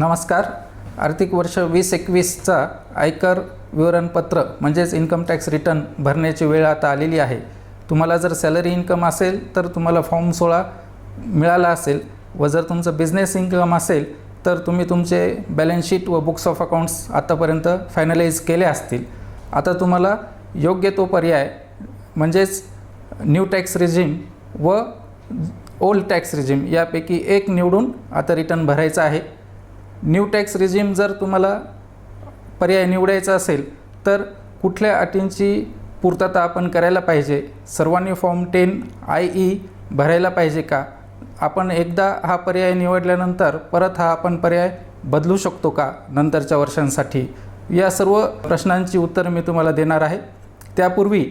नमस्कार. आर्थिक वर्ष 2021चा आयकर विवरणपत्र म्हणजेच इन्कम टॅक्स रिटर्न भरण्याची वेळ आता आलेली आहे. तुम्हाला जर सॅलरी इन्कम असेल तर तुम्हाला फॉर्म 16 मिळाला असेल व जर तुमचं बिझनेस इन्कम असेल तर तुम्ही तुमचे बॅलन्स शीट व बुक्स ऑफ अकाउंट्स आतापर्यंत फायनलाइज केले असतील. आता तुम्हाला योग्य तो पर्याय म्हणजेच न्यू टॅक्स रिजिम व ओल्ड टॅक्स रिजिम यापैकी एक निवडून आता रिटर्न भरायचं आहे. न्यू टॅक्स रिजिम जर तुम्हाला पर्याय निवडायचा असेल तर कुठल्या अटींची पूर्तता आपण करायला पाहिजे, सर्वांनी फॉर्म 10IE भरायला पाहिजे का, आपण एकदा हा पर्याय निवडल्यानंतर परत हा आपण पर्याय बदलू शकतो का नंतरच्या वर्षांसाठी, या सर्व प्रश्नांची उत्तरं मी तुम्हाला देणार आहे. त्यापूर्वी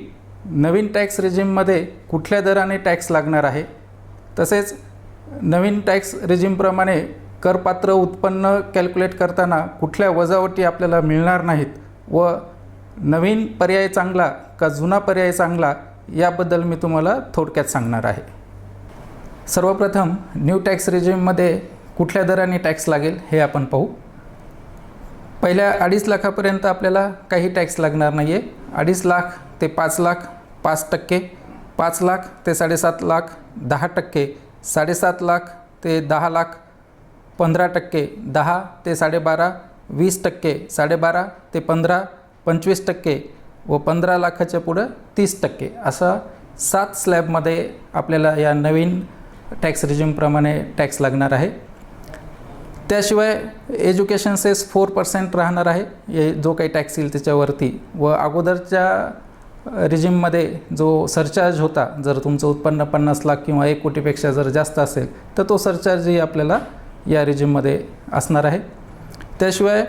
नवीन टॅक्स रिजिममध्ये कुठल्या दराने टॅक्स लागणार आहे, तसेच नवीन टॅक्स रिजिमप्रमाणे करपात्र उत्पन्न कॅल्क्युलेट करताना कुठल्या वजावटी आपल्याला मिळणार नाहीत व नवीन पर्याय चांगला का जुना पर्याय चांगला याबद्दल मी तुम्हाला थोडक्यात सांगणार आहे. सर्वप्रथम न्यू टॅक्स रिजिममध्ये कुठल्या दराने टॅक्स लागेल हे आपण पाहू. पहिल्या 2.5 लाखापर्यंत आपल्याला काही टॅक्स लागणार नाही आहे. 2.5 लाख ते 5 लाख 5%, 5 लाख ते 7.5 लाख 10%, 7.5 लाख ते 10 लाख 15%, 10 ते 12.5 20%, 12.5 ते 15 25% व 15 लाखाच्या पुढं 30%, असा 7 स्लॅबमध्ये आपल्याला या नवीन टॅक्स रिजिमप्रमाणे टॅक्स लागणार आहे. त्याशिवाय एज्युकेशन सेस 4% राहणार आहे, जो काही टॅक्स येईल त्याच्यावरती. व अगोदरच्या रिजिममध्ये जो सरचार्ज होता, जर तुमचं उत्पन्न 50 लाख किंवा 1 कोटीपेक्षा जर जास्त असेल तर तो सरचार्जही आपल्याला या रिजिममध्ये असणार आहे. त्याशिवाय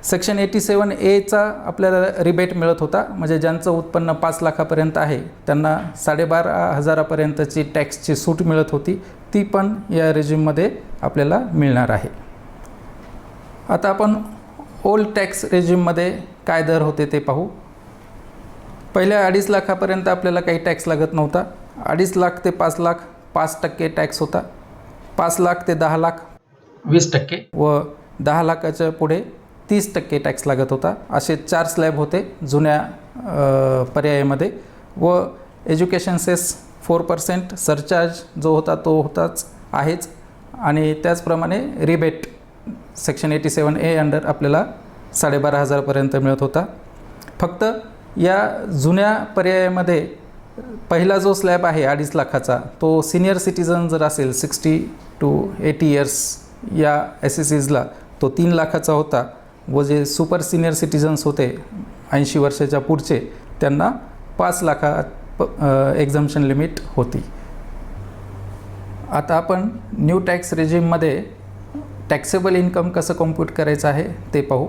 सेक्शन 87A आपल्याला रिबेट मिळत होता, म्हणजे ज्यांचं उत्पन्न 5 लाखापर्यंत आहे त्यांना 12,500पर्यंतची टॅक्सची सूट मिळत होती, ती पण या रिजिममध्ये आपल्याला मिळणार आहे. आता आपण ओल्ड टॅक्स रिजिममध्ये काय दर होते ते पाहू. पहिल्या 2.5 लाखापर्यंत आपल्याला काही टॅक्स लागत नव्हता. 2.5 लाख ते 5 लाख 5% टॅक्स होता, 5 लाख ते 10 लाख 20% व 10 लाखाच्या पुढे 30% टॅक्स लागत होता. असे 4 स्लॅब होते जुन्या पर्यायामध्ये. व एज्युकेशन सेस 4%, सरचार्ज जो होता तो होताच आहेच, आणि त्याचप्रमाणे रिबेट सेक्शन 87A अंडर आपल्याला 12,500पर्यंत मिळत होता. फक्त या जुन्या पर्यायामध्ये पहिला जो स्लॅब आहे 2.5 लाखाचा तो सिनियर सिटीजन जर असेल 60 to 80 इयर्स या SSEsला तो 3 लाखाचा होता व जे सुपर सिनियर सिटीजन्स होते 80 वर्षाच्या पुढचे त्यांना 5 लाखात एक्झम्पशन लिमिट होती. आता आपण न्यू टॅक्स रिजिममध्ये टॅक्सेबल इन्कम कसं कॉम्प्यूट करायचं आहे ते पाहू.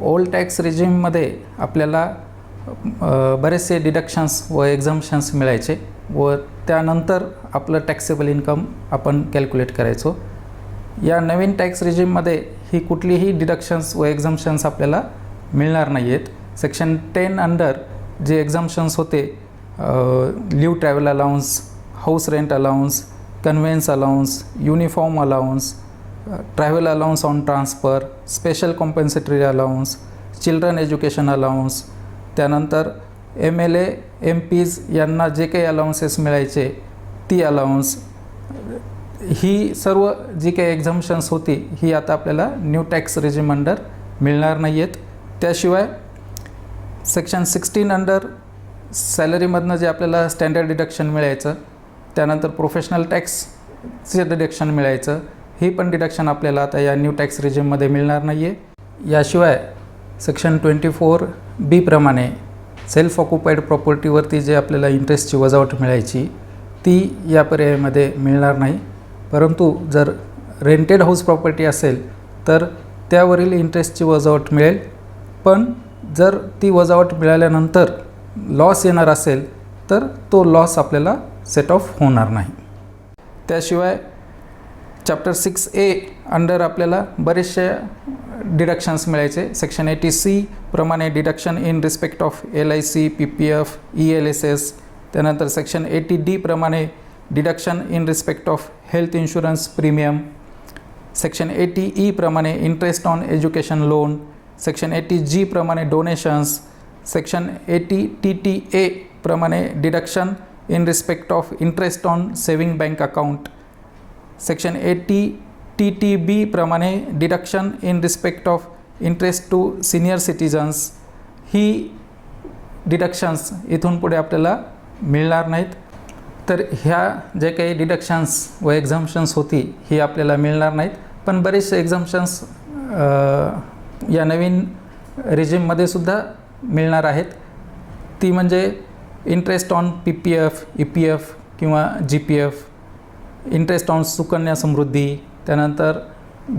ओल्ड टॅक्स रिजिममध्ये आपल्याला बरेचसे डिडक्शन्स व एक्झम्पशन्स मिळायचे व त्यानंतर आपलं टॅक्सेबल इन्कम आपण कॅल्क्युलेट करायचो. या नवीन टॅक्स रिजिममध्ये ही कुठलीही डिडक्शन्स व एक्झम्पशन्स आपल्याला मिळणार नाही आहेत. सेक्शन 10 अंडर जे एक्झम्पशन्स होते, leave travel allowance, house rent allowance, conveyance allowance, uniform allowance, travel allowance on transfer, special compensatory allowance, children education allowance, त्यानंतर MLA MPs यांना जे काही अलाउन्सेस मिळायचे ती अलाउन्स, ही सर्व जी काही एक्झम्पशन्स होती ही आता आपल्याला न्यू टॅक्स रिजिम अंडर मिळणार नाही आहेत. त्याशिवाय सेक्शन 16 अंडर सॅलरीमधनं जे आपल्याला स्टँडर्ड डिडक्शन मिळायचं, त्यानंतर प्रोफेशनल टॅक्सचे डिडक्शन मिळायचं, ही पण डिडक्शन आपल्याला आता या न्यू टॅक्स रिजिममध्ये मिळणार नाही आहे. याशिवाय सेक्शन 24B प्रमाणे सेल्फ ऑक्युपाईड प्रॉपर्टीवरती जे आपल्याला इंटरेस्टची वजावट मिळायची ती या पर्यायामध्ये मिळणार नाही. परंतु जर रेंटेड हाऊस प्रॉपर्टी असेल तर त्यावरील इंटरेस्टची वजावट मिळेल, पण जर ती वजावट मिळाल्यानंतर लॉस येणार असेल तर तो लॉस आपल्याला सेट ऑफ होणार नाही. त्याशिवाय चॅप्टर 6A अंडर आपल्याला बरेचसे डिडक्शन्स मिळायचे. सेक्शन 80C प्रमाणे deduction in respect of LIC, PPF, ELSS, त्यानंतर सेक्शन 80D प्रमाणे deduction in respect of health insurance premium, section 80E प्रमाणे interest on education loan, section 80G प्रमाणे डोनेशन्स, सेक्शन 80TTA प्रमाणे deduction in respect of interest on saving bank account, section 80TTB प्रमाणे deduction in respect of interest to senior citizens. ही deductions इथून पुढे आपल्याला मिळणार नाहीत. तर ह्या जे काही डिडक्शन्स व एक्झम्पशन्स होती ही आपल्याला मिळणार नाहीत. पण बरेचसे एक्झम्पशन्स या नवीन रिजिममध्ये सुद्धा मिळणार आहेत. ती म्हणजे इंटरेस्ट ऑन PPF, EPF किंवा GPF, interest on Sukanya Samriddhi, त्यानंतर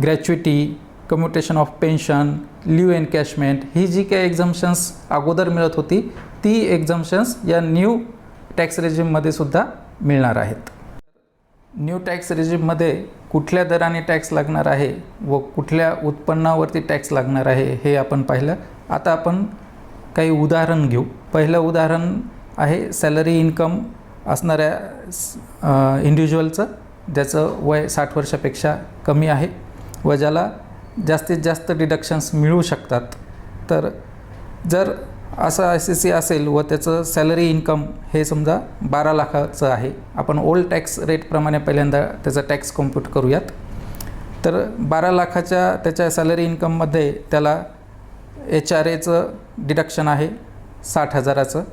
gratuity, commutation of pension, leave encashment. ही जी काही एक्झम्पशन्स अगोदर मिळत होती ती एक्झम्पशन्स या न्यू टॅक्स रेजिममध्ये सुद्धा मिळणार आहेत. न्यू टॅक्स रेजिममध्ये कुठल्या दराने टॅक्स लागणार आहे व कुठल्या उत्पन्नावरती टॅक्स लागणार आहे हे आपण पाहिलं. आता आपण काही उदाहरण घेऊ. पहिलं उदाहरण आहे सॅलरी इन्कम असणाऱ्या इंडिव्हिज्युअलचं, ज्याचं वय 60 वर्षापेक्षा कमी आहे व ज्याला जास्तीत जास्त डिडक्शन्स मिळू शकतात. तर जर असं ICC असेल व त्याचं सॅलरी इन्कम हे समजा 12 लाखाचं आहे, आपण ओल्ड टॅक्स रेटप्रमाणे पहिल्यांदा त्याचा टॅक्स कॉम्प्यूट करूयात. तर 12 लाखाच्या त्याच्या सॅलरी इन्कममध्ये त्याला HRAचं डिडक्शन आहे 60,000चं,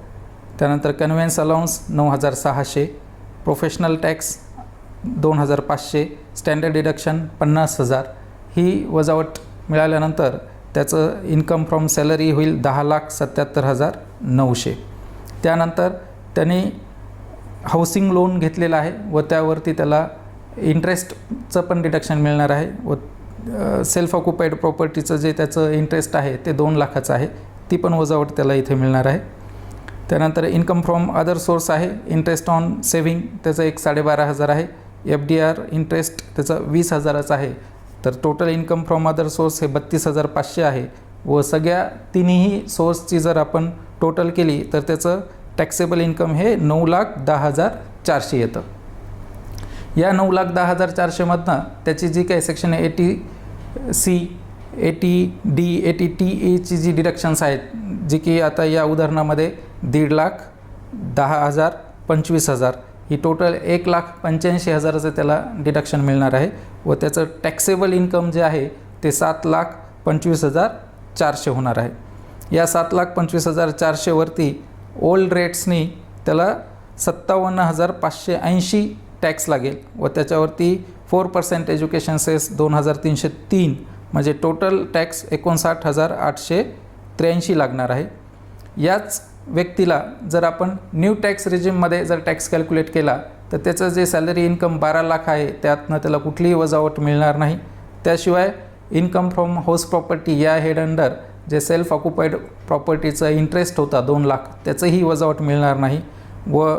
त्यानंतर conveyance allowance 9,600, professional tax 2,500, standard deduction 50,000. ही वजावट मिळाल्यानंतर त्याचं इन्कम फ्रॉम सॅलरी होईल 10,77,900. त्यानंतर त्यांनी हाऊसिंग लोन घेतलेलं आहे व त्यावरती त्याला इंटरेस्टचं पण डिडक्शन मिळणार आहे व सेल्फ ऑक्युपाईड प्रॉपर्टीचं जे त्याचं इंटरेस्ट आहे ते 2 लाखाचं आहे, ती पण वजावट त्याला इथे मिळणार आहे. त्यानंतर इन्कम फ्रॉम अदर सोर्स आहे, इंटरेस्ट ऑन सेव्हिंग त्याचं 12,500 आहे, FDR इंटरेस्ट त्याचं 20,000चं आहे. तर total income from other source हे 32,500 आहे व सगळ्या तिन्ही सोर्सची जर आपण टोटल केली तर त्याचं टॅक्सेबल इन्कम हे 9,10,400 येतं. या 9,10,400मधनं त्याची जी काही सेक्शन 80C, 80D, 80TAची जी डिडक्शन्स आहेत, जी की आता या उदाहरणामध्ये 1,50,000, 10,000, 25,000 ही टोटल 1,85,000चं त्याला डिडक्शन मिळणार आहे व त्याचं टॅक्सेबल इन्कम जे आहे ते 7,25,400 होणार आहे. या 7,25,400वरती ओल्ड रेट्सनी त्याला 57,580 टॅक्स लागेल व त्याच्यावरती 4% एज्युकेशन सेस 2,303, म्हणजे टोटल टॅक्स 59,883 लागणार आहे. याच व्यक्तीला जर आपण न्यू टॅक्स रेजिममध्ये जर टॅक्स कॅल्क्युलेट केला तर त्याचं जे सॅलरी इन्कम 12 लाख आहे त्यातनं त्याला कुठलीही वजावट मिळणार नाही. त्याशिवाय इन्कम फ्रॉम हाऊस प्रॉपर्टी या हेड अंडर जे सेल्फ ऑक्युपाईड प्रॉपर्टीचा इंटरेस्ट होता 2 लाख त्याचंही वजावट मिळणार नाही व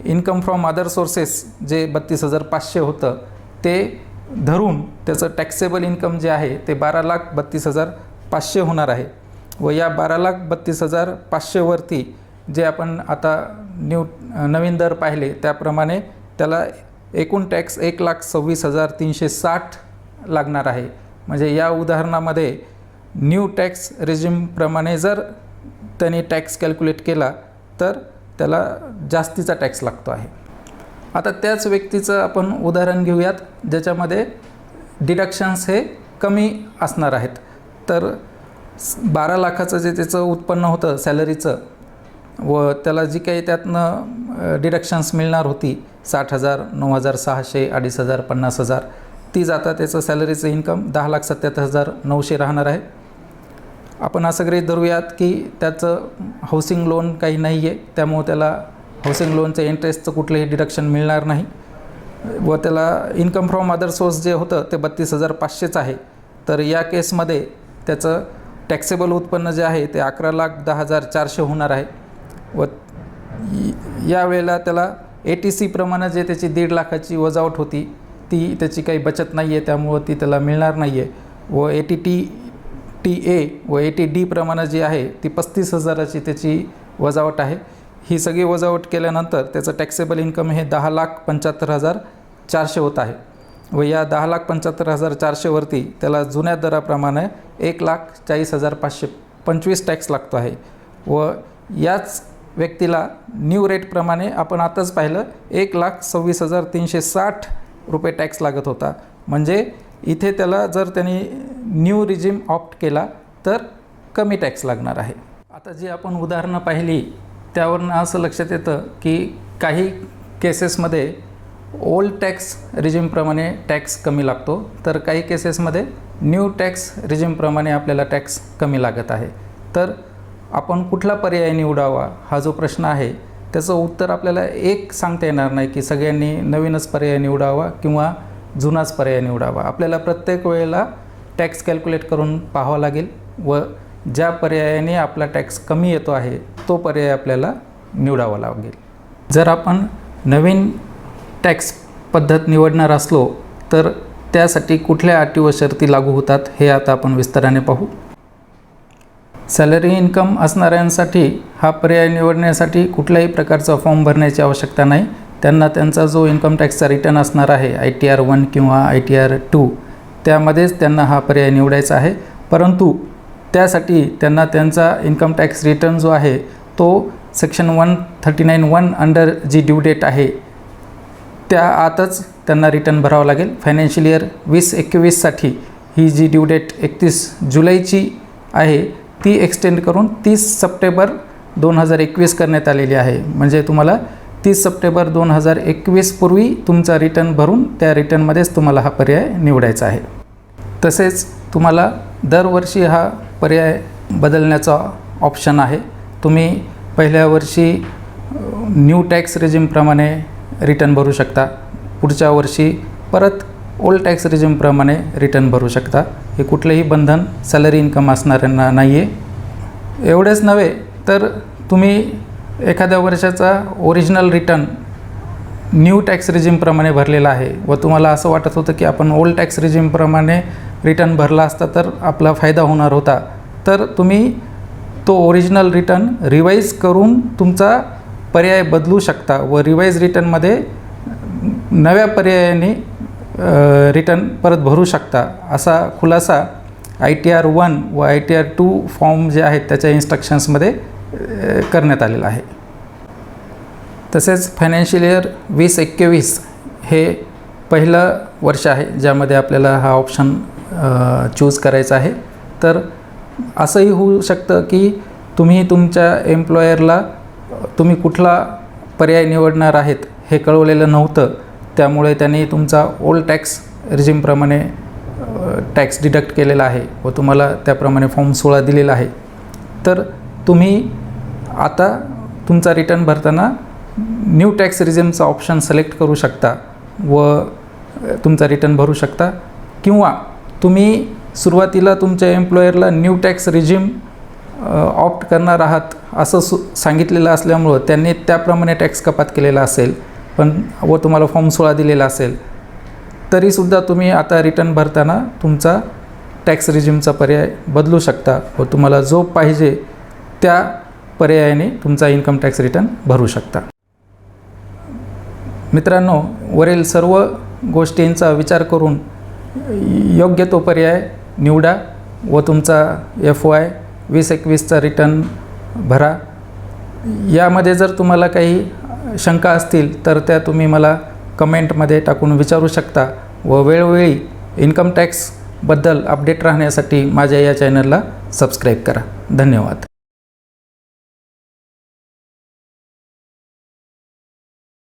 इन्कम फ्रॉम अदर सोर्सेस जे 32,500 होतं ते धरून त्याचं टॅक्सेबल इन्कम जे आहे ते 12,32,500 होणार आहे व या 12,32,500वरती जे आपण आता नवीन दर पाहिले त्याप्रमाणे त्याला एकूण टॅक्स 1,26,360 लागणार आहे. म्हणजे या उदाहरणामध्ये न्यू टॅक्स रेजिमप्रमाणे जर त्यांनी टॅक्स कॅल्क्युलेट केला तर त्याला जास्तीचा टॅक्स लागतो आहे. आता त्याच व्यक्तीचं आपण उदाहरण घेऊयात ज्याच्यामध्ये डिडक्शन्स हे कमी असणार आहेत. तर 12 लाखाचं जे त्याचं उत्पन्न होतं सॅलरीचं व त्याला जी काही त्यातनं डिडक्शन्स मिळणार होती 60,000, 9,600, 2,500, 50,000 ती जाता त्याचं सॅलरीचं इन्कम 10,77,900 राहणार आहे. आपण असं गृहीत धरूयात की त्याचं हाऊसिंग लोन काही नाही आहे, त्यामुळे त्याला हाऊसिंग लोनचं इंटरेस्टचं कुठलंही डिडक्शन मिळणार नाही व त्याला इन्कम फ्रॉम अदर सोर्स जे होतं ते 32,500च आहे. तर या केसमध्ये त्याचं टॅक्सेबल उत्पन्न जे आहे ते 11,10,400 होणार आहे व यावेळेला त्याला ATC प्रमाणे जे त्याची 1.5 लाखाची वजावट होती ती त्याची काही बचत नाही आहे, त्यामुळं ती त्याला मिळणार नाही आहे व ATTA व ATD प्रमाणे जी आहे ती 35,000ची त्याची वजावट आहे. ही सगळी वजावट केल्यानंतर त्याचं टॅक्सेबल इन्कम हे 10,75,400 होत आहे. व या 10,75,400वरती त्याला जुन्या दराप्रमाणे 1,40,525 टॅक्स लागतो आहे व याच व्यक्तीला न्यू रेटप्रमाणे आपण आताच पाहिलं 1,26,360 रुपये टॅक्स लागत होता. म्हणजे इथे त्याला जर त्यांनी न्यू रिजिम ऑप्ट केला तर कमी टॅक्स लागणार आहे. आता जी आपण उदाहरणं पाहिली त्यावरून असं लक्षात येतं की काही केसेसमध्ये ओल्ड टॅक्स रिजिमप्रमाणे टॅक्स कमी लागतो, तर काही केसेसमध्ये न्यू टॅक्स रिजिमप्रमाणे आपल्याला टॅक्स कमी लागत आहे. तर आपण कुठला पर्याय निवडावा हा जो प्रश्न आहे त्याचं उत्तर आपल्याला एक सांगता येणार नाही की सगळ्यांनी नवीनच पर्याय निवडावा किंवा जुनाच पर्याय निवडावा. आपल्याला प्रत्येक वेळेला टॅक्स कॅल्क्युलेट करून पाहावं लागेल व ज्या पर्यायाने आपला टॅक्स कमी येतो आहे तो पर्याय आपल्याला निवडावा लागेल. जर आपण नवीन टॅक्स पद्धत निवडणार असलो तर त्यासाठी कुठल्या अटी व शर्ती लागू होतात हे आता आपण विस्ताराने पाहू. सॅलरी इन्कम असणाऱ्यांसाठी हा पर्याय निवडण्यासाठी कुठल्याही प्रकारचा फॉर्म भरण्याची आवश्यकता नाही. त्यांना त्यांचा जो इन्कम टॅक्सचा रिटर्न असणार आहे ITR 1 किंवा ITR 2 त्यामध्येच त्यांना हा पर्याय निवडायचा आहे. परंतु त्यासाठी त्यांना त्यांचा इन्कम टॅक्स रिटर्न जो आहे तो सेक्शन 139(1) अंडर जी ड्यू डेट आहे त्या आतच त्यांना रिटर्न भरावं लागेल. फायनान्शियल इयर 2021साठी ही जी ड्यू डेट 31 जुलैची आहे ती एक्सटेंड करून 30 सप्टेंबर 2021 करण्यात आलेली आहे. म्हणजे तुम्हाला 30 सप्टेंबर 2021 पूर्वी तुमचा रिटर्न भरून त्या रिटर्नमध्येच तुम्हाला हा पर्याय निवडायचा आहे. तसेच तुम्हाला दरवर्षी हा पर्याय बदलण्याचा ऑप्शन आहे. तुम्ही पहिल्या वर्षी न्यू टॅक्स रिजिमप्रमाणे रिटर्न भरू शकता, पुढच्या वर्षी परत ओल्ड टॅक्स रिजिमप्रमाणे रिटर्न भरू शकता. हे कुठलेही बंधन सॅलरी इन्कम असणाऱ्यांना नाही आहे. एवढेच नव्हे तर तुम्ही एखाद्या वर्षाचा ओरिजिनल रिटर्न न्यू टॅक्स रिजिमप्रमाणे भरलेला आहे व तुम्हाला असं वाटत होतं की आपण ओल्ड टॅक्स रिजिमप्रमाणे रिटर्न भरला असता तर आपला फायदा होणार होता, तर तुम्ही तो ओरिजिनल रिटर्न रिवाईज करून तुमचा पर्याय बदलू शकता व रिवाईज रिटर्नमध्ये नव्या पर्यायाने रिटर्न परत भरू शकता. असा खुलासा ITR 1 व ITR 2 फॉर्म जे आहेत त्याच्या इन्स्ट्रक्शन्समध्ये करण्यात आलेला आहे. तसेच फायनान्शियल इयर 2021 हे पहिलं वर्ष आहे ज्यामध्ये आपल्याला हा ऑप्शन चूज करायचा आहे. तर असंही होऊ शकतं की तुम्ही तुमच्या एम्प्लॉयरला तुम्ही कुठला पर्याय निवडणार आहेत हे कळवलेलं नव्हतं, त्यामुळे त्यांनी तुमचा ओल्ड टॅक्स रिजिमप्रमाणे टॅक्स डिडक्ट केलेला आहे व तुम्हाला त्याप्रमाणे फॉर्म 16 दिलेला आहे. तर तुम्ही आता तुमचा रिटर्न भरताना न्यू टॅक्स रिजिमचा ऑप्शन सिलेक्ट करू शकता व तुमचा रिटर्न भरू शकता, किंवा तुम्ही सुरुवातीला तुमच्या एम्प्लॉयरला न्यू टॅक्स रिजिम ऑप्ट करणार आहात असं सांगितलेलं असल्यामुळं त्यांनी त्याप्रमाणे टॅक्स कपात केलेला असेल व तुम्हाला फॉर्म 16 दिलेला असेल तरीसुद्धा तुम्ही आता रिटर्न भरताना तुमचा टॅक्स रिजिमचा पर्याय बदलू शकता व तुम्हाला जो पाहिजे त्या पर्यायाने तुमचा इन्कम टॅक्स रिटर्न भरू शकता. मित्रांनो, वरील सर्व गोष्टींचा विचार करून योग्य तो पर्याय निवडा व तुमचा FY 2021चा रिटर्न भरा. यामध्ये जर तुम्हाला काही शंका असतील तर त्या तुम्ही मला कमेंटमध्ये टाकून विचारू शकता व वेळोवेळी इन्कम टॅक्सबद्दल अपडेट राहण्यासाठी माझ्या या चॅनलला सबस्क्राईब करा. धन्यवाद.